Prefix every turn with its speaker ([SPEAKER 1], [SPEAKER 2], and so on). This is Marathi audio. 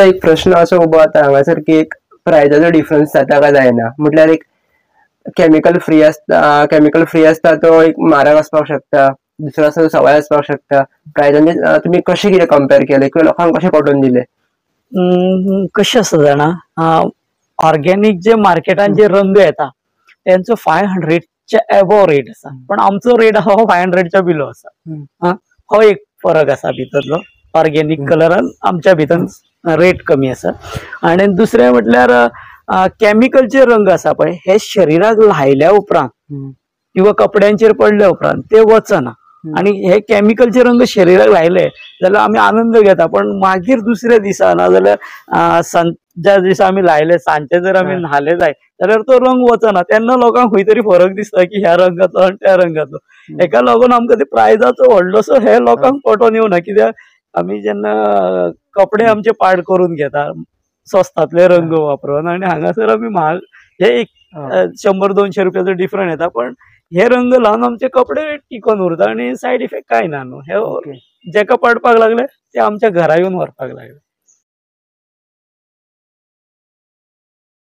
[SPEAKER 1] एक प्रश्न असो उबो जाता हांगासर की एक प्रायसाचो डिफरन्स जाता काय जायना म्हटल्यार एक केमिकल फ्री असता तो एक म्हारग आसपाक शकता, दुसरो आसा तो सवाय आसपाक शकता. प्रायसांचे तुमी कशें कितें कंपेर केले किंवा लोकांक कशें पटोवन दिले?
[SPEAKER 2] कशें आसा जाणा, ऑर्गेनिक जे मार्केटान जे रंग येता त्यांचो 500च्या एबोव रेट आसा, पण आमचो रेट आहा हो 500च्या बिलो आसा. हो एक फरक आसा भितरलो. ऑर्गेनिक कलरान आमच्या भितर रेट कमी आसा. आणि दुसरें म्हटल्यार केमिकलचे रंग आसा पळय हे शरीराक लायल्या उपरांत किंवा कपड्यांचेर पडल्या उपरांत ते वचना. आणि हे केमिकलचे रंग शरीराक लायले जाल्यार आमी आनंद घेता, पण मागीर दुसऱ्या दिसा ना जाल्यार ज्या दिसा आमी लायले सांजचे जर आमी न्हाले जाय जाल्यार तो रंग वचना. तेन्ना लोकांक खंय तरी फरक दिसता की ह्या रंगाचो आनी त्या रंगाचो. हेका लागून आमकां ते प्रायजाचो व्हडलोसो हे लोकांक पटोवन येवना, कित्याक आमी जेन्ना कपडे आमचे पाड करून घेता स्वस्तातले रंग वापरून, आणि हांगासर आमी म्हाग हे एक 100-200 रुपयाचो डिफरंट येता, पण हे रंग लावन आमचे कपडे टिकून उरता आणि सायड इफेक्ट काय ना न्हू. हे जेका पडपाक लागले ते आमच्या घरा येवन व्हरपाक लागले.